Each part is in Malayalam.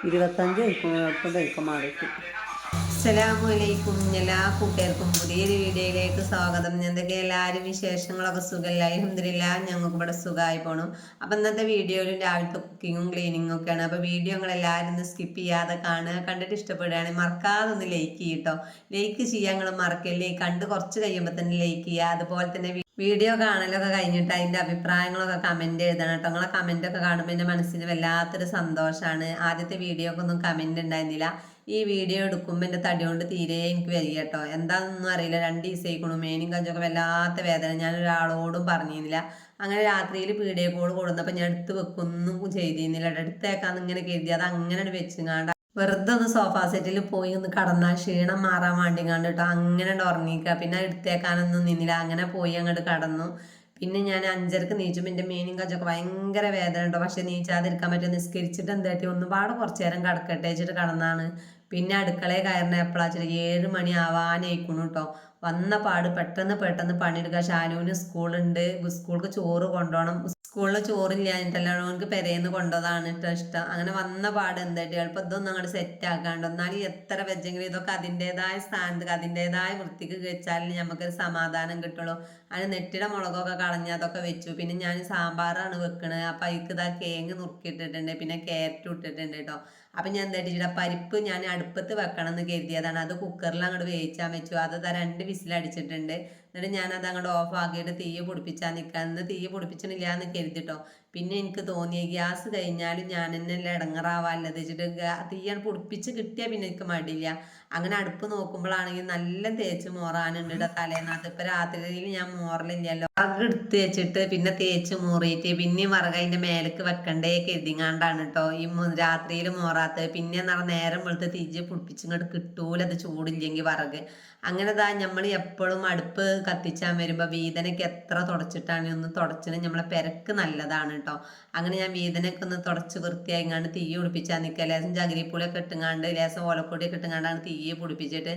25 ഇപ്പം കഴിക്കാൻ മാറിയിട്ട്. അസ്സലാമലൈക്കും. എല്ലാ കൂട്ടുകാർക്കും പുതിയൊരു വീഡിയോയിലേക്ക് സ്വാഗതം. എന്തൊക്കെ എല്ലാവരും വിശേഷങ്ങളൊക്കെ സുഖമല്ല? അൽഹംദുലില്ലാ ഞങ്ങൾക്ക് ഇവിടെ സുഖമായി പോണു. അപ്പം ഇന്നത്തെ വീഡിയോയിൽ രാവിലത്തെ കുക്കിങ്ങും ക്ലീനിങ്ങും ഒക്കെയാണ്. അപ്പോൾ വീഡിയോ നിങ്ങൾ എല്ലാവരും ഒന്ന് സ്കിപ്പ് ചെയ്യാതെ കാണുക. കണ്ടിട്ട് ഇഷ്ടപ്പെടുകയാണെങ്കിൽ മറക്കാതെ ഒന്ന് ലൈക്ക് ചെയ്യട്ടോ. ലൈക്ക് ചെയ്യാൻ നിങ്ങൾ മറക്കല്ലേ. കണ്ട് കുറച്ച് കഴിയുമ്പോൾ തന്നെ ലൈക്ക് ചെയ്യുക. അതുപോലെ തന്നെ വീഡിയോ കാണലൊക്കെ കഴിഞ്ഞിട്ട് അതിൻ്റെ അഭിപ്രായങ്ങളൊക്കെ കമൻറ്റ് എഴുതണം കേട്ടോ. നിങ്ങളെ കമൻറ്റൊക്കെ കാണുമ്പോൾ എൻ്റെ മനസ്സിന് വല്ലാത്തൊരു സന്തോഷമാണ്. ആദ്യത്തെ വീഡിയോക്കൊന്നും കമൻറ്റ് ഉണ്ടായിരുന്നില്ല. ഈ വീഡിയോ എടുക്കുമ്പോൾ എൻ്റെ തടി കൊണ്ട് തീരെ എനിക്ക് വരിക കേട്ടോ. എന്താണെന്നൊന്നും അറിയില്ല. 2 ദിവസമായിക്കണു. മേനും കഞ്ചൊക്കെ വല്ലാത്ത വേദന. ഞാൻ ഒരാളോടും പറഞ്ഞിരുന്നില്ല. അങ്ങനെ രാത്രിയിൽ വീഡിയോ കോൾ കൊടുന്നപ്പോൾ ഞാൻ എടുത്ത് വെക്കൊന്നും ചെയ്തിരുന്നില്ല. എടുത്തേക്കാന്ന് ഇങ്ങനെ കരുതി അത് അങ്ങനെ വെച്ചുങ്ങാണ്ട് വെറുതെ ഒന്ന് സോഫാ സെറ്റിൽ പോയി ഒന്ന് കടന്നാൽ ക്ഷീണം മാറാൻ വേണ്ടി കണ്ടിട്ടോ അങ്ങനെ ഉറങ്ങിക്കുക. പിന്നെ എടുത്തേക്കാനൊന്നും നിന്നില്ല. അങ്ങനെ പോയി അങ്ങോട്ട് കടന്നു. പിന്നെ ഞാൻ 5:30 നീച്ചും. എൻ്റെ മേനും കഞ്ചൊക്കെ ഭയങ്കര വേദന ഉണ്ടോ. പക്ഷെ നീച്ചാതിരിക്കാൻ പറ്റും. നിസ്കരിച്ചിട്ട് എന്തായിട്ട് ഒന്നുപാടെ കുറച്ച് നേരം കിടക്കട്ടെ വെച്ചിട്ട് കടന്നാണ്. പിന്നെ അടുക്കളയിൽ കയറുന്ന എപ്പോഴാ 7 മണി ആവാനായിക്കണു കേട്ടോ. വന്ന പാട് പെട്ടെന്ന് പണിയെടുക്കുക. ഷാനുവിന് സ്കൂളുണ്ട്. സ്കൂൾക്ക് ചോറ് കൊണ്ടുപോകണം. സ്കൂളിൽ ചോറില്ലാഞ്ഞിട്ടല്ലോ അവനക്ക് പെരേന്ന് കൊണ്ടുപോയതാണ് ഇഷ്ടം. അങ്ങനെ വന്ന പാട് എന്തായിട്ട് എളുപ്പം ഇതൊന്നും അങ്ങോട്ട് സെറ്റ് ആക്കാണ്ട്. എന്നാലും എത്ര വെച്ചെങ്കിലും ഇതൊക്കെ അതിൻ്റെതായ സ്ഥാനത്ത് അതിൻ്റെതായ വൃത്തിക്ക് വെച്ചാലും നമുക്കൊരു സമാധാനം കിട്ടുള്ളൂ. അതിന് നെറ്റിയുടെ മുളകൊക്കെ കളഞ്ഞ് അതൊക്കെ വെച്ചു. പിന്നെ ഞാൻ സാമ്പാറാണ് വെക്കണത്. അപ്പം അതിക്ക് ഇതാ കേങ്ങ് നുറുക്കിയിട്ടിട്ടുണ്ട്. പിന്നെ ക്യാരറ്റ് ഇട്ടിട്ടുണ്ട് കേട്ടോ. അപ്പം ഞാൻ എന്താ പരിപ്പ് ഞാൻ അടുപ്പത്ത് വെക്കണം എന്ന് കരുതിയതാണ്. അത് കുക്കറിൽ അങ്ങോട്ട് വേവിച്ചാൻ വെച്ചു. അത് 2 വിസിലടിച്ചിട്ടുണ്ട്. എന്നിട്ട് ഞാനത് അങ്ങോട്ട് ഓഫ് ആക്കിയിട്ട് തീ പൊടിപ്പിച്ചാൽ നിൽക്കാൻ. ഇന്ന് തീ പൊടിപ്പിച്ചിട്ടില്ല എന്ന് കരുതിട്ടോ. പിന്നെ എനിക്ക് തോന്നിയ ഗ്യാസ് കഴിഞ്ഞാലും ഞാൻ തന്നെ എല്ലാം ഇടങ്ങറാവാല്ലത് വെച്ചിട്ട് തീയാണ് പൊടിപ്പിച്ച് കിട്ടിയാൽ പിന്നെ എനിക്ക് മടിയില്ല. അങ്ങനെ അടുപ്പ് നോക്കുമ്പോഴാണെങ്കിൽ നല്ല തേച്ച് മോറാനുണ്ട് കേട്ടോ തലേന്നകത്ത്. ഇപ്പം രാത്രിയിൽ ഞാൻ മോറലില്ലല്ലോ. വറക് എടുത്ത് വെച്ചിട്ട് പിന്നെ തേച്ച് മോറിയിട്ട് പിന്നെയും വറക് അതിൻ്റെ മേലേക്ക് വെക്കണ്ടേ കരുതിങ്ങാണ്ടാണ് കേട്ടോ ഈ രാത്രിയിൽ മോറാത്തത്. പിന്നെ നേരം വെളുത്ത് തിരിച്ച് പൊടിപ്പിച്ചിങ്ങോട്ട് കിട്ടൂല അത് ചൂടില്ലെങ്കിൽ വറക്. അങ്ങനെ നമ്മൾ എപ്പോഴും അടുപ്പ് കത്തിച്ചാൻ വരുമ്പോൾ വീതനയ്ക്ക് എത്ര തുടച്ചിട്ടാണ് ഒന്ന് തുടച്ചിന് നമ്മളെ പെരക്ക് നല്ലതാണ് കേട്ടോ. അങ്ങനെ ഞാൻ വീതനൊക്കെ ഒന്ന് തുടച്ച് വൃത്തിയായിങ്ങാണ്ട് തീ പിടിപ്പിച്ചാൽ നിൽക്കുക. ലേശം ചകിരിപ്പൂലൊക്കെ ഇട്ടുങ്ങാണ്ട് ലേശം ഓലക്കൊടിയൊക്കെ ഇട്ടുങ്ങാണ്ടാണ് തീ പിടിപ്പിച്ചിട്ട്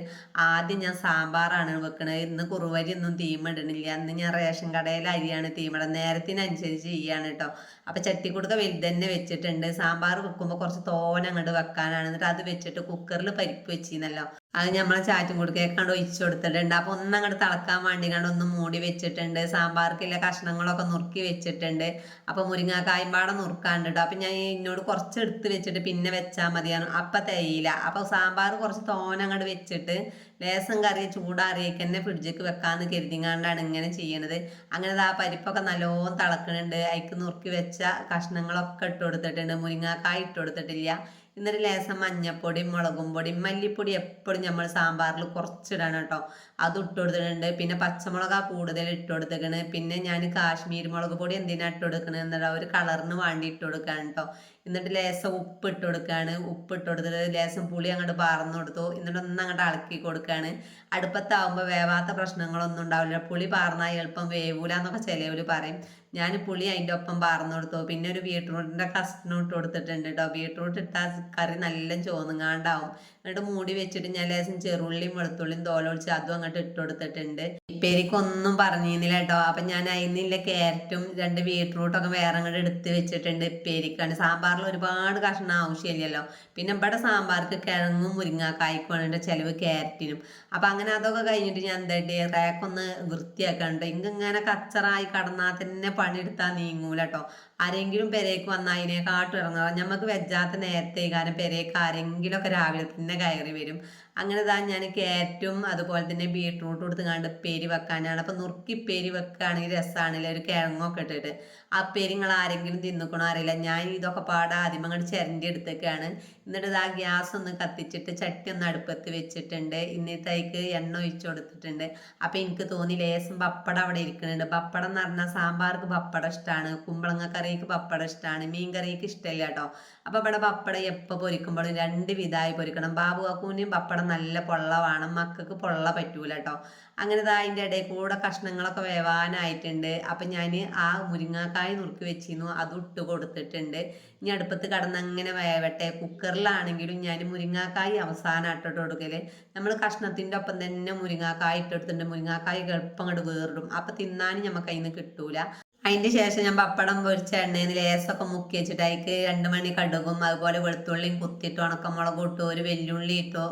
ആദ്യം ഞാൻ സാമ്പാറാണ് വെക്കണത്. ഇന്ന് കുറുവരി ഒന്നും തീമിടണില്ല. അന്ന് ഞാൻ റേഷൻ കടയിലെ അരിയാണ് തീമിട. നേരത്തിനനുസരിച്ച് ചെയ്യാണ് കേട്ടോ. അപ്പം ചട്ടിക്കുടുക്ക വലുത് തന്നെ വെച്ചിട്ടുണ്ട്. സാമ്പാർ വെക്കുമ്പോൾ കുറച്ച് തോനെ അങ്ങോട്ട് വെക്കാനാണ്. എന്നിട്ട് അത് വെച്ചിട്ട് കുക്കറിൽ പരിപ്പ് വെച്ചിരുന്നല്ലോ. അത് നമ്മളെ ചാറ്റും കൊടുക്കേക്കാണ്ട് ഒഴിച്ചു കൊടുത്തിട്ടുണ്ട്. അപ്പോൾ ഒന്നങ്ങോട്ട് തിളക്കാൻ വേണ്ടി കണ്ട് ഒന്ന് മൂടി വെച്ചിട്ടുണ്ട്. സാമ്പാർക്കില്ല കഷ്ണങ്ങളൊക്കെ നുറുക്കി വെച്ചിട്ടുണ്ട്. അപ്പോൾ മുരിങ്ങാക്കായും പാടെ നുറുക്കാണ്ട് കേട്ടോ. അപ്പം ഞാൻ എന്നോട് കുറച്ച് എടുത്ത് വെച്ചിട്ട് പിന്നെ വെച്ചാൽ മതിയാണ്. അപ്പം തേയില. അപ്പോൾ സാമ്പാർ കുറച്ച് തോനെ അങ്ങോട്ട് വെച്ചിട്ട് ലേസം കറി ചൂടാറിയേക്ക് തന്നെ ഫ്രിഡ്ജിക്ക് വെക്കാമെന്ന് കരുതിങ്ങാണ്ടാണ് ഇങ്ങനെ ചെയ്യണത്. അങ്ങനെ ആ പരിപ്പൊക്കെ നല്ലോണം തിളക്കണുണ്ട്. അതിക്ക് നുറുക്കി വെച്ച കഷ്ണങ്ങളൊക്കെ ഇട്ട് കൊടുത്തിട്ടുണ്ട്. മുരിങ്ങാക്കായ ഇട്ട് കൊടുത്തിട്ടില്ല. എന്നിട്ട് ലേശം മഞ്ഞപ്പൊടിയും മുളകും പൊടിയും മല്ലിപ്പൊടി എപ്പോഴും നമ്മൾ സാമ്പാറിൽ കുറച്ചിടണം കേട്ടോ. അത് ഇട്ട് കൊടുത്തിട്ടുണ്ട്. പിന്നെ പച്ചമുളക് കൂടുതൽ ഇട്ട് കൊടുത്തേക്കണ്. പിന്നെ ഞാൻ കാശ്മീരി മുളക് പൊടി എന്തിനാണ് ഇട്ട് കൊടുക്കണത് എന്നിട്ട് ഒരു കളറിന് വേണ്ടി ഇട്ട് കൊടുക്കുകയാണ് കേട്ടോ. എന്നിട്ട് ലേശം ഉപ്പ് ഇട്ട് കൊടുക്കുകയാണ്. ഉപ്പ് ഇട്ട് കൊടുത്തിട്ട് ലേശം പുളി അങ്ങോട്ട് പാർന്നു കൊടുത്തു. എന്നിട്ട് ഒന്ന് അങ്ങോട്ട് ഇളക്കി കൊടുക്കുകയാണ്. അടുപ്പത്താവുമ്പോൾ വേവാത്ത പ്രശ്നങ്ങളൊന്നും ഉണ്ടാവില്ല. പുളി പാർന്നാൽ എളുപ്പം വേവൂല എന്നൊക്കെ ചിലവർ പറയും. ഞാൻ പുളി അതിൻ്റെ ഒപ്പം പാർന്നു കൊടുത്തു. പിന്നെ ഒരു ബീട്രൂട്ടിൻ്റെ കഷ്ണം ഇട്ട് കൊടുത്തിട്ടുണ്ട് കേട്ടോ. ബീട്രൂട്ട് ഇട്ടാൽ കറി നല്ല ചോന്നുങ്ങാണ്ടാവും. എന്നിട്ട് മൂടി വെച്ചിട്ട് ഞാൻ ലേശം ചെറുള്ളിയും വെളുത്തുള്ളിയും തോലൊഴിച്ച് അതും അങ്ങോട്ട് ഇട്ട് കൊടുത്തിട്ടുണ്ട്. ഇപ്പേരിക്കൊന്നും പറഞ്ഞിരുന്നില്ല കേട്ടോ. അപ്പം ഞാൻ അതിനില്ല ക്യാരറ്റും 2 ബീട്രൂട്ടൊക്കെ വേറെ അങ്ങോട്ട് എടുത്ത് വെച്ചിട്ടുണ്ട്. ഇപ്പേരിക്കാണ്. സാമ്പാറിൽ ഒരുപാട് കഷ്ണം ആവശ്യമില്ലല്ലോ. പിന്നെ ഇവിടെ സാമ്പാർക്ക് കിഴങ്ങും മുരിങ്ങാക്കായ്ക്കുമാണ് ചിലവ് ക്യാരറ്റിനും. അപ്പം അങ്ങനെ അതൊക്കെ കഴിഞ്ഞിട്ട് ഞാൻ എന്തായിട്ട് റേക്കൊന്ന് വൃത്തിയാക്കാനുണ്ട്. ഇങ്ങനെ കച്ചറായി കടന്നാൽ തന്നെ പണിയെടുത്താൽ നീങ്ങൂല കേട്ടോ. ആരെങ്കിലും പെരേക്ക് വന്നാൽ അതിനെക്കാട്ടും ഇറങ്ങുക. നമുക്ക് വെജാത്ത നേരത്തെ കാരണം പെരേക്ക് ആരെങ്കിലും ഒക്കെ രാവിലെ തന്നെ കയറി വരും. അങ്ങനെ ഞാൻ ക്യാരറ്റും അതുപോലെ തന്നെ ബീട്രൂട്ട് കൊടുത്തുങ്ങാണ്ട് പേരി വെക്കാനാണ്. അപ്പം നുറുക്കി പേരി വെക്കുകയാണെങ്കിൽ രസമാണല്ലേ ഒരു കിഴങ്ങൊക്കെ ഇട്ടിട്ട്. ആ പേര് നിങ്ങൾ ആരെങ്കിലും തിന്നിക്കണോ അറിയില്ല. ഞാൻ ഇതൊക്കെ പാടെ ആദ്യം അങ്ങോട്ട് ചിരണ്ടി എടുത്തേക്കാണ്. എന്നിട്ട് ആ ഗ്യാസ് ഒന്ന് കത്തിച്ചിട്ട് ചട്ടി ഒന്ന് അടുപ്പത്ത് വെച്ചിട്ടുണ്ട്. ഇന്നത്തേക്ക് എണ്ണ ഒഴിച്ചു കൊടുത്തിട്ടുണ്ട്. അപ്പം എനിക്ക് തോന്നി ലേശം പപ്പടം അവിടെ ഇരിക്കുന്നുണ്ട്. പപ്പടം എന്ന് പറഞ്ഞാൽ സാമ്പാർക്ക് പപ്പടം ഇഷ്ടമാണ്. കുമ്പളങ്ങ കറിക്ക് പപ്പടം ഇഷ്ടമാണ്. മീൻ കറിക്ക് ഇഷ്ടമില്ല കേട്ടോ. അപ്പം ഇവിടെ പപ്പടം എപ്പോൾ പൊരിക്കുമ്പോഴും 2 വിധമായി പൊരിക്കണം. ബാബു അക്കൂനും പപ്പടം നല്ല പൊള്ള വേണം. മക്കൾക്ക് പൊള്ള പറ്റൂല കേട്ടോ. അങ്ങനെ അതിൻ്റെ ഇടയിൽ കൂടെ കഷ്ണങ്ങളൊക്കെ വേവാനായിട്ടുണ്ട്. അപ്പം ഞാൻ ആ മുരിങ്ങാക്കായ നുറുക്കി വെച്ചിരുന്നു. അത് ഇട്ട് കൊടുത്തിട്ടുണ്ട്. ഇനി അടുപ്പത്ത് കടന്ന് അങ്ങനെ വേവട്ടെ. കുക്കറിലാണെങ്കിലും ഞാൻ മുരിങ്ങാക്കായ അവസാനം ഇട്ടിട്ട് കൊടുക്കൽ. നമ്മൾ കഷ്ണത്തിൻ്റെ ഒപ്പം തന്നെ മുരിങ്ങാക്കായ ഇട്ടെടുത്തിട്ടുണ്ട്. മുരിങ്ങാക്കായ എളുപ്പം അങ്ങോട്ട് വേറിടും. അപ്പം തിന്നാനും നമുക്ക് അതിന് കിട്ടൂല. അതിന്റെ ശേഷം ഞാൻ പപ്പടം പൊരിച്ച എണ്ണയിൽ ലേസൊക്കെ മുക്കി വെച്ചിട്ട് അതിക്ക് 2 മണി കടുകും അതുപോലെ വെളുത്തുള്ളിയും കുത്തിയിട്ട് ഉണക്കമുളകും ഇട്ടു, ഒരു വെല്ലുള്ളി ഇട്ടു.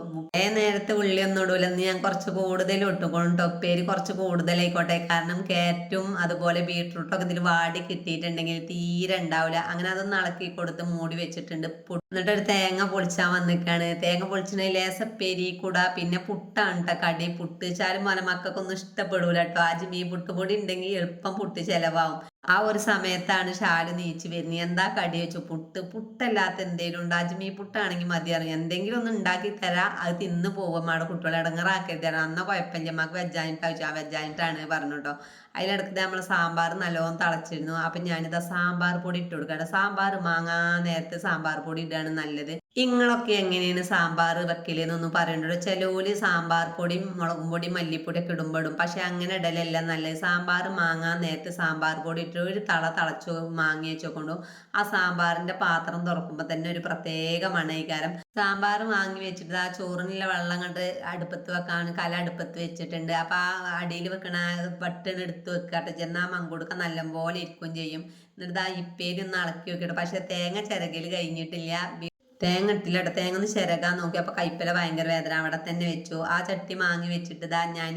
നേരത്തെ ഉള്ളി ഒന്നും ഇടൂലെന്ന് ഞാൻ കുറച്ച് കൂടുതൽ ഇട്ടുകൊണ്ടോ, ഉപ്പേരി കുറച്ച് കൂടുതലായിക്കോട്ടെ, കാരണം ക്യാരറ്റും അതുപോലെ ബീട്രൂട്ടൊക്കെ ഇതിൽ വാടി കിട്ടിയിട്ടുണ്ടെങ്കിൽ തീരെ ഉണ്ടാവില്ല. അങ്ങനെ അതൊന്ന് ഇളക്കി കൊടുത്ത് മൂടി വെച്ചിട്ടുണ്ട്. എന്നിട്ട് ഒരു തേങ്ങ പൊളിച്ചാൻ വന്നിക്കാണ്. തേങ്ങ പൊളിച്ചിട്ട് ലേസപ്പേരി കൂടാ. പിന്നെ പുട്ടാണ് കേട്ടോ കടി. പുട്ട് ചാലും പോലെ മക്കൾക്കൊന്നും ഇഷ്ടപ്പെടൂല കേട്ടോ. അജ്മി പുട്ടുപൊടി ഉണ്ടെങ്കിൽ എളുപ്പം പുട്ട് ചെലവാകും. ആ ഒരു സമയത്താണ് ഷാല് നീച്ച് വരുന്നത്. എന്താ കടി വെച്ചു? പുട്ടല്ലാത്ത എന്തെങ്കിലും ഉണ്ട്, അജ്മി പുട്ടാണെങ്കിൽ മതി അറിയാം, എന്തെങ്കിലും ഒന്ന് ഉണ്ടാക്കി തരാം, അത് തിന്ന് പോകും. അവിടെ കുട്ടികളെ ഇടങ്ങറാക്കി തരാം. അന്ന കുഴപ്പമില്ല, അമ്മക്ക് വെജാനിട്ട് ആവശ്യം, ആ വെജാനിട്ടാണ് പറഞ്ഞു കേട്ടോ. അതിലിടക്ക് നമ്മൾ സാമ്പാർ നല്ലോണം തിളച്ചിരുന്നു. അപ്പം ഞാനിതാ സാമ്പാർ പൊടി ഇട്ട് കൊടുക്കട്ടെ. സാമ്പാർ മാങ്ങാ നേരത്തെ സാമ്പാർ പൊടി ഇടാണ് നല്ലത്. നിങ്ങളൊക്കെ എങ്ങനെയാണ് സാമ്പാർ വെക്കലെന്നൊന്നും പറയണ്ടോ. ചിലവര് സാമ്പാർ പൊടിയും മുളകും പൊടിയും മല്ലിപ്പൊടിയൊക്കെ ഇടുമ്പോഴും, പക്ഷെ അങ്ങനെ ഇടലല്ല നല്ലത്. സാമ്പാർ മാങ്ങാൻ നേരത്തെ സാമ്പാർ പൊടി ഇട്ട് ഒരു തിളച്ചു മാങ്ങി വെച്ചോക്കൊണ്ടു ആ സാമ്പാറിന്റെ പാത്രം തുറക്കുമ്പോൾ തന്നെ ഒരു പ്രത്യേക മണയിക്കാരം. സാമ്പാർ വാങ്ങി വെച്ചിട്ട് ആ ചോറിനുള്ള വെള്ളം കണ്ട് അടുപ്പത്ത് വെക്കാൻ കല അടുപ്പത്ത് വെച്ചിട്ടുണ്ട്. അപ്പൊ ആ അടിയിൽ വെക്കണ ബട്ടൺ എടുത്ത് വെക്കാട്ടെ, ചെന്നാൽ മങ്കുടുക്ക നല്ലപോലെ ഇരിക്കുകയും ചെയ്യും. എന്നിട്ട് ആ ഇപ്പേരി ഒന്ന് ഇളക്കി വെക്കട്ടെ. പക്ഷെ തേങ്ങ ചിരകൽ കഴിഞ്ഞിട്ടില്ല. തേങ്ങ ഇട്ടില്ല കേട്ടോ. തേങ്ങ ഒന്ന് ചിരകാൻ നോക്കി, അപ്പൊ കൈപ്പല ഭയങ്കര വേദന. അവിടെ തന്നെ വെച്ചു. ആ ചട്ടി മാങ്ങി വെച്ചിട്ട് ഇതാ ഞാൻ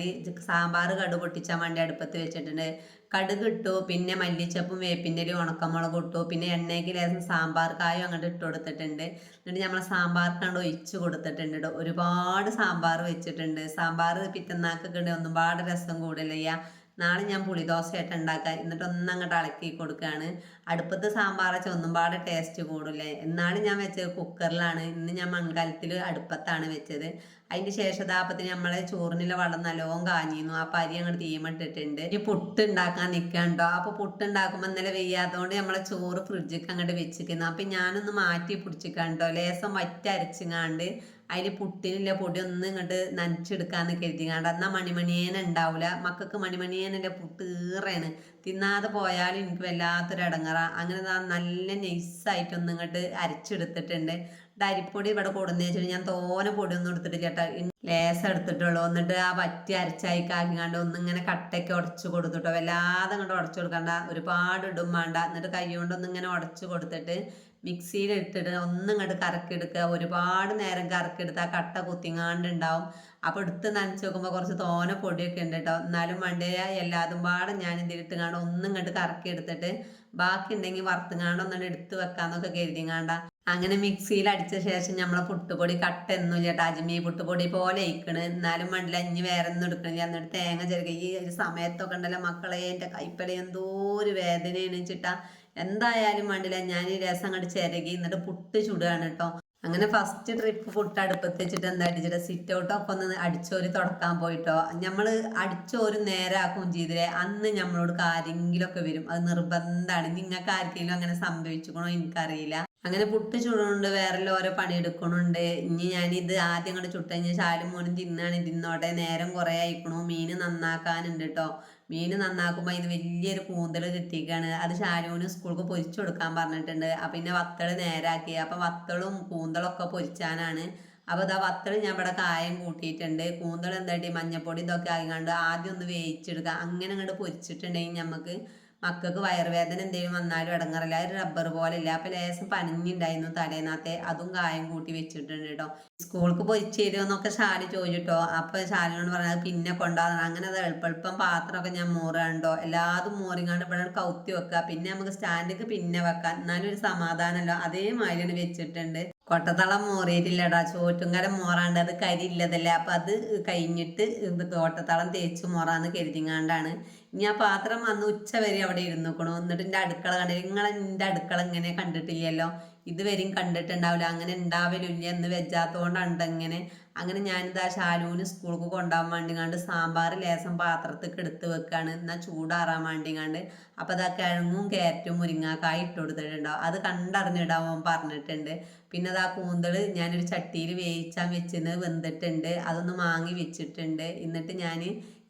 സാമ്പാർ കടുക് പൊട്ടിച്ചാൻ വേണ്ടി അടുപ്പത്ത് വെച്ചിട്ടുണ്ട്. കടുക് ഇട്ടു, പിന്നെ മല്ലിച്ചപ്പും വേപ്പിൻ്റെലും ഉണക്കമുളക് ഇട്ടു, പിന്നെ എണ്ണയ്ക്ക് ലേശം സാമ്പാർ കായും അങ്ങോട്ട് ഇട്ട് കൊടുത്തിട്ടുണ്ട്. എന്നിട്ട് നമ്മൾ സാമ്പാർക്കാണ്ട് ഒഴിച്ച് കൊടുത്തിട്ടുണ്ട് കേട്ടോ. ഒരുപാട് സാമ്പാർ വെച്ചിട്ടുണ്ട്. സാമ്പാർ പിറ്റന്നാക്കൊക്കെ ഉണ്ട്, ഒന്നും പാട് രസം കൂടില്ല. നാളെ ഞാൻ പുളിദോശയായിട്ട് ഉണ്ടാക്കാം. എന്നിട്ട് ഒന്നങ്ങോട്ട് ഇളക്കി കൊടുക്കുകയാണ്. അടുപ്പത്ത് സാമ്പാർ വെച്ചാൽ ഒന്നും പാടെ ടേസ്റ്റ് കൂടില്ലേ. എന്നാലും ഞാൻ വെച്ചത് കുക്കറിലാണ്. ഇന്ന് ഞാൻ മൺകലത്തിൽ അടുപ്പത്താണ് വെച്ചത്. അതിന് ശേഷം ദാപ്പത്തിന് നമ്മളെ ചോറിനുള്ള വെള്ളം നല്ലോണം കാഞ്ഞിരുന്നു. ആ അരി അങ്ങോട്ട് തീമട്ടിട്ടുണ്ട്. ഈ പുട്ട് ഉണ്ടാക്കാൻ നിൽക്കാണ്ടോ. അപ്പൊ പുട്ട് ഉണ്ടാക്കുമ്പോൾ ഇന്നലെ വെയ്യാത്തതുകൊണ്ട് നമ്മളെ ചോറ് ഫ്രിഡ്ജിക്ക് അങ്ങോട്ട് വെച്ചിരിക്കുന്നു. അപ്പൊ ഞാനൊന്ന് മാറ്റി പിടിച്ചിക്കാണ്ടോ, ലേസം വറ്റരച്ചിങ്ങാണ്ട് അതിൽ പുട്ടിനുള്ള പൊടി ഒന്ന് ഇങ്ങോട്ട് നനച്ചെടുക്കാന്ന് കരുതിങ്ങാണ്ട്. എന്നാൽ മണിമണിയേന ഉണ്ടാവില്ല. മക്കൾക്ക് മണിമണിയേനല്ലേ പുട്ട് ഏറെയാണ്. തിന്നാതെ പോയാലും എനിക്ക് വല്ലാത്തൊരു ഇടങ്ങറ. അങ്ങനെ നല്ല നൈസായിട്ടൊന്നും ഇങ്ങോട്ട് അരച്ചെടുത്തിട്ടുണ്ട്. അരിപ്പൊടി ഇവിടെ കൊടുന്നു വെച്ചിട്ട് ഞാൻ തോനെ പൊടിയൊന്നും എടുത്തിട്ടില്ല ചേട്ടാ, ലേസം എടുത്തിട്ടുള്ളൂ. എന്നിട്ട് ആ പറ്റി അരച്ചായിക്കാക്കിങ്ങാണ്ട് ഒന്നിങ്ങനെ കട്ടയ്ക്ക് ഉടച്ചു കൊടുത്തിട്ടോ. വല്ലാതെ അങ്ങോട്ട് ഉടച്ചു കൊടുക്കണ്ട, ഒരുപാട് ഇടും വേണ്ട. എന്നിട്ട് കൈ കൊണ്ടൊന്നിങ്ങനെ ഉടച്ചു കൊടുത്തിട്ട് മിക്സിയിൽ ഇട്ടിട്ട് ഒന്നിങ്ങോട്ട് കറക്കിയെടുക്കുക. ഒരുപാട് നേരം കറക്കിയെടുത്ത് ആ കട്ട കുത്തിങ്ങാണ്ടുണ്ടാവും. അപ്പോൾ എടുത്ത് നനച്ച് നോക്കുമ്പോൾ കുറച്ച് തോനെ പൊടിയൊക്കെ ഉണ്ട് കേട്ടോ. എന്നാലും വണ്ടേ എല്ലാതും പാടെ ഞാൻ ഇതിലിട്ടുങ്ങാണ്ട് ഒന്നിങ്ങോട്ട് കറക്കി എടുത്തിട്ട് ബാക്കി ഉണ്ടെങ്കിൽ വറുത്തുങ്ങാണ്ട് ഒന്നിട്ട് എടുത്ത് വെക്കാന്നൊക്കെ കരുതിങ്ങാണ്ട. അങ്ങനെ മിക്സിയിൽ അടിച്ച ശേഷം നമ്മളെ പുട്ടുപൊടി കട്ടൊന്നുമില്ല കേട്ടോ. അജ്മി പുട്ടുപൊടി പോലെ ഇരിക്കണ്. എന്നാലും മണ്ടില ഇനി വേറെ ഒന്നും എടുക്കണില്ല. എന്നിട്ട് തേങ്ങ ചെറുക. ഈ ഒരു സമയത്തൊക്കെ ഉണ്ടല്ലോ മക്കളെ, എൻ്റെ കൈപ്പല എന്തോ ഒരു വേദനയാണ് വെച്ചിട്ടാ. എന്തായാലും വേണ്ടില്ല, ഞാൻ ഈ രസം അങ്ങോട്ട് ചിരകി എന്നിട്ട് പുട്ട് ചുടുകയാണ് കേട്ടോ. അങ്ങനെ ഫസ്റ്റ് ട്രിപ്പ് പുട്ട് അടുപ്പത്ത് വെച്ചിട്ട് എന്താ അടിച്ചിട്ട് സിറ്റ് ഔട്ടൊക്കെ ഒന്ന് അടിച്ചോരി തുടക്കാൻ പോയിട്ടോ. നമ്മൾ അടിച്ചോരും നേരാക്കുകയും ചെയ്തില്ലേ. അന്ന് നമ്മളോട് ആരെങ്കിലുമൊക്കെ വരും, അത് നിർബന്ധമാണ്. നിങ്ങൾക്ക് ആർക്കെങ്കിലും അങ്ങനെ സംഭവിച്ചിക്കണോ എനിക്കറിയില്ല. അങ്ങനെ പുട്ട് ചുടുന്നുണ്ട്, വേറെ ഓരോ പണിയെടുക്കണുണ്ട്. ഇനി ഞാനിത് ആദ്യം അങ്ങോട്ട് ചുട്ട് കഴിഞ്ഞാൽ ശാലും മോനും തിന്നാണ്. തിന്നോട്ടെ, നേരം കുറേ ആയിക്കണു. മീൻ നന്നാക്കാനുണ്ട് കേട്ടോ. മീൻ നന്നാക്കുമ്പോൾ അതിന് വലിയൊരു കൂന്തൽ കിട്ടിയിരിക്കുകയാണ്. അത് ശാലുവിന് സ്കൂൾക്ക് പൊരിച്ചു കൊടുക്കാൻ പറഞ്ഞിട്ടുണ്ട്. അപ്പം പിന്നെ വത്തൾ നേരാക്കി. അപ്പം വത്തളും കൂന്തളൊക്കെ പൊരിച്ചാനാണ്. അപ്പോൾ ഇതാ വത്തൾ ഞാൻ ഇവിടെ കായം കൂട്ടിയിട്ടുണ്ട്. കൂന്തൾ എന്തായിട്ട് മഞ്ഞപ്പൊടി ഇതൊക്കെ ആയിക്കാണ്ട് ആദ്യം ഒന്ന് വേവിച്ചെടുക്കുക. അങ്ങനെ അങ്ങോട്ട് പൊരിച്ചിട്ടുണ്ടെങ്കിൽ നമുക്ക് മക്കൾക്ക് വയറുവേദന എന്തെങ്കിലും വന്നാലും ഇടങ്ങറില്ല. ഒരു റബ്ബർ പോലെ ഇല്ല. അപ്പം ലേശം പനിഞ്ഞുണ്ടായിരുന്നു തലേന്നത്തെ, അതും കായം കൂട്ടി വെച്ചിട്ടുണ്ട് കേട്ടോ. സ്കൂൾക്ക് പൊരിച്ചു തരുമെന്നൊക്കെ ശാലി ചോദിച്ചിട്ടോ. അപ്പം ശാലിനോട് പറഞ്ഞത് പിന്നെ കൊണ്ടുപോകണം. അങ്ങനെ അത് എളുപ്പം പാത്രമൊക്കെ ഞാൻ മോറുകയുണ്ടോ. എല്ലാതും മോറിങ്ങാണ്ട് ഇവിടെ കൗത്തി വെക്കുക. പിന്നെ നമുക്ക് സ്റ്റാൻഡിക്ക് പിന്നെ വെക്കാം, എന്നാലും ഒരു സമാധാനമല്ലോ. അതേമാതിരിയാണ് വെച്ചിട്ടുണ്ട്. കൊട്ടത്തളം മോറിയിട്ടില്ലടാ. ചോറ്റുങ്കരം മോറാണ്ട്, അത് കരിയില്ലതല്ലേ. അപ്പം അത് കഴിഞ്ഞിട്ട് കൊട്ടത്തളം തേച്ച് മോറാന്ന് കരുതിങ്ങാണ്ടാണ്. ഇനി ആ പാത്രം അന്ന് ഉച്ച വരെ അവിടെ ഇരുന്നിക്കണു. എന്നിട്ട് എൻ്റെ അടുക്കള കണ്ടില്ല. എൻ്റെ അടുക്കള ഇങ്ങനെ കണ്ടിട്ടില്ലല്ലോ, ഇതുവരെയും കണ്ടിട്ടുണ്ടാവില്ല. അങ്ങനെ ഉണ്ടാവലില്ല. എന്ന് വെജാത്തോണ്ടാണ് ഇങ്ങനെ. അങ്ങനെ ഞാനിതാ ശാലുവിന് സ്കൂൾക്ക് കൊണ്ടുപോകാൻ വേണ്ടിങ്ങാണ്ട് സാമ്പാർ ലേസം പാത്രത്തേക്ക് എടുത്ത് വെക്കുകയാണ്, എന്നാൽ ചൂടാറാൻ വേണ്ടിങ്ങാണ്ട്. അപ്പം അതാ കിഴങ്ങും ക്യാരറ്റും മുരിങ്ങാക്കായി ഇട്ട് കൊടുത്തിട്ടുണ്ടാവും. അത് കണ്ടറിഞ്ഞിടാൻ പറഞ്ഞിട്ടുണ്ട്. പിന്നെ അതാ കൂന്തൾ ഞാനൊരു ചട്ടിയിൽ വേവിച്ചാൻ വെച്ചിരുന്ന് വെന്തിട്ടുണ്ട്. അതൊന്ന് മാങ്ങി വെച്ചിട്ടുണ്ട്. എന്നിട്ട് ഞാൻ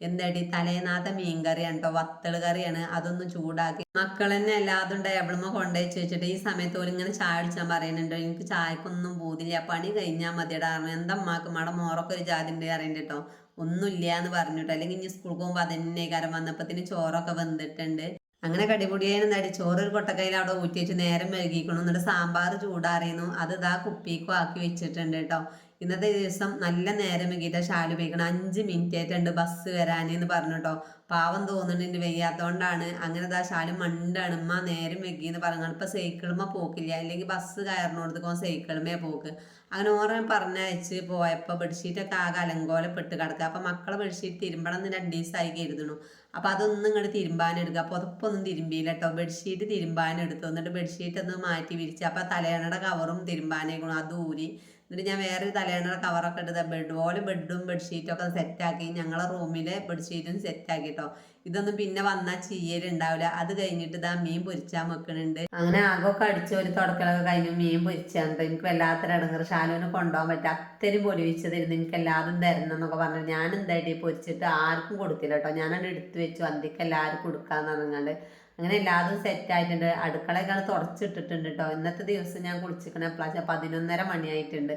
എന്താടി തലേന്നാത്ത മീൻ കറിയാണ് കേട്ടോ, വത്തൾ കറിയാണ്. അതൊന്ന് ചൂടാക്കി മക്കൾ തന്നെ എല്ലാതും ടേബിളുമ്മ കൊണ്ടുവച്ച് വെച്ചിട്ട് ഈ സമയത്ത് ഓര് ഇങ്ങനെ ചായ കുടിച്ചാൻ പറയുന്നുണ്ട്. എനിക്ക് ചായക്കൊന്നും പോതില്ല, പണി കഴിഞ്ഞാൽ മതിയുടെ കാരണം എന്താ അമ്മക്ക് മട മോറൊക്കെ ഒരു ജാതി ഉണ്ട് അറിയണ്ട കേട്ടോ. ഒന്നുമില്ല എന്ന് പറഞ്ഞിട്ടോ. അല്ലെങ്കിൽ ഇനി സ്കൂളിൽ പോകുമ്പോൾ അതന്നെ കാരം. വന്നപ്പത്തിന് ചോറൊക്കെ വെന്തിട്ടുണ്ട്. അങ്ങനെ കടിപൊടിയേനും നടി ചോറ് ഒരു കൊട്ടക്കയിൽ അവിടെ ഊറ്റി വെച്ച് നേരം മെഴുകിക്കണം. എന്നിട്ട് സാമ്പാർ ചൂടാറിയുന്നു. അത് ഇതാ കുപ്പിക്കും ആക്കി വെച്ചിട്ടുണ്ട് കേട്ടോ. ഇന്നത്തെ ദിവസം നല്ല നേരം വൈകിട്ട് ഷാലു ഉപയോഗിക്കണം. 5 മിനിറ്റ് ആയിട്ടുണ്ട് ബസ് വരാനെന്ന് പറഞ്ഞു കേട്ടോ. പാവം തോന്നുന്നുണ്ട് വയ്യാത്തോണ്ടാണ്. അങ്ങനെ ഇതാ ഷാലു മണ്ടാണ്. ഉമ്മ നേരം വൈകിയെന്ന് പറഞ്ഞു. ഇപ്പൊ സൈക്കിളുമ്മ പോക്കില്ല, അല്ലെങ്കിൽ ബസ് കയറിനോടത്തേക്കോ സൈക്കിളുമേ പോക്ക്. അങ്ങനെ ഓരോ പറഞ്ഞയച്ച് പോയപ്പോൾ ബെഡ്ഷീറ്റൊക്കെ ആകെ അലങ്കോലപ്പെട്ട് കിടക്കുക. അപ്പം മക്കളെ ബെഡ്ഷീറ്റ് തിരുമ്പണം എന്ന് 2 ദിവസമായി കരുതണു. അപ്പം അതൊന്നും ഇങ്ങോട്ട് തിരുമ്പാനെടുക്കുക. പുതപ്പൊന്നും തിരുമ്പിയില്ല കേട്ടോ. ബെഡ്ഷീറ്റ് തിരുമ്പാനെടുത്തു. എന്നിട്ട് ബെഡ്ഷീറ്റ് ഒന്ന് മാറ്റി വിരിച്ച്. അപ്പം തലയണയുടെ കവറും തിരുമ്പാനേക്കണം, അത് ഊരി. എന്നിട്ട് ഞാൻ വേറൊരു തലയണയുടെ കവറൊക്കെ എടുത്ത ബെഡും ബെഡ്ഷീറ്റും ഒക്കെ സെറ്റാക്കി. ഞങ്ങളെ റൂമിലെ ബെഡ്ഷീറ്റും സെറ്റാക്കി കേട്ടോ. ഇതൊന്നും പിന്നെ വന്നാൽ ചെയ്യലുണ്ടാവില്ല. അത് കഴിഞ്ഞിട്ട് ഇതാ മീൻ പൊരിച്ചാൻ വെക്കുന്നുണ്ട്. അങ്ങനെ ആകമൊക്കെ അടിച്ച് ഒരു തുടക്കലൊക്കെ കഴിഞ്ഞ് മീൻ പൊരിച്ചാൻ കേട്ടോ. എനിക്ക് വല്ലാത്തൊരു ഇടങ്ങറ്. ഷാലുവിനെ കൊണ്ടുപോകാൻ പറ്റും, അത്രയും പൊലിവിച്ചതായിരുന്നു. എനിക്ക് എല്ലാതും തരണം എന്നൊക്കെ പറഞ്ഞു. ഞാൻ എന്തായിട്ട് പൊരിച്ചിട്ട് ആർക്കും കൊടുത്തില്ല കേട്ടോ. ഞാനത് എടുത്ത് വെച്ചു, അന്തിക്ക് എല്ലാവരും കൊടുക്കാന്ന് പറഞ്ഞാണ്ട്. അങ്ങനെ എല്ലാതും സെറ്റായിട്ടുണ്ട്. അടുക്കളയൊക്കെ തുടച്ചിട്ടിട്ടുണ്ട് കേട്ടോ. ഇന്നത്തെ ദിവസം ഞാൻ കുളിച്ചിരിക്കണ എപ്പോഴാ 11:30 മണിയായിട്ടുണ്ട്.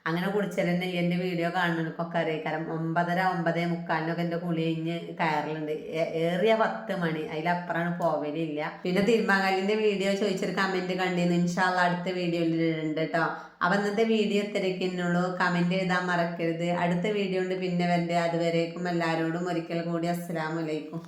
അങ്ങനെ കുളിച്ചതന്നെ എൻ്റെ വീഡിയോ കാണുന്നവർക്കൊക്കെ അറിയിക്കാരം. 9:30 9:45 എൻ്റെ കുളി കഴിഞ്ഞ് കയറലുണ്ട്. ഏറിയ 10 മണി, അതിലപ്പുറമാണ് പോവലില്ല. പിന്നെ തിരുമാങ്ങലിൻ്റെ വീഡിയോ ചോദിച്ചൊരു കമൻറ്റ് കണ്ടിരുന്നു. ഇൻഷാ അല്ലാഹ് അടുത്ത വീഡിയോയിൽ ഉണ്ട് കേട്ടോ. അപ്പം ഇന്നത്തെ വീഡിയോ ഇത്രയൊക്കെയുള്ളൂ. കമൻറ്റ് എഴുതാൻ മറക്കരുത്. അടുത്ത വീഡിയോ ഉണ്ട് പിന്നെ വരണ്ടേ. അതുവരേക്കും എല്ലാവരോടും ഒരിക്കൽ കൂടി അസ്സലാമു അലൈക്കും.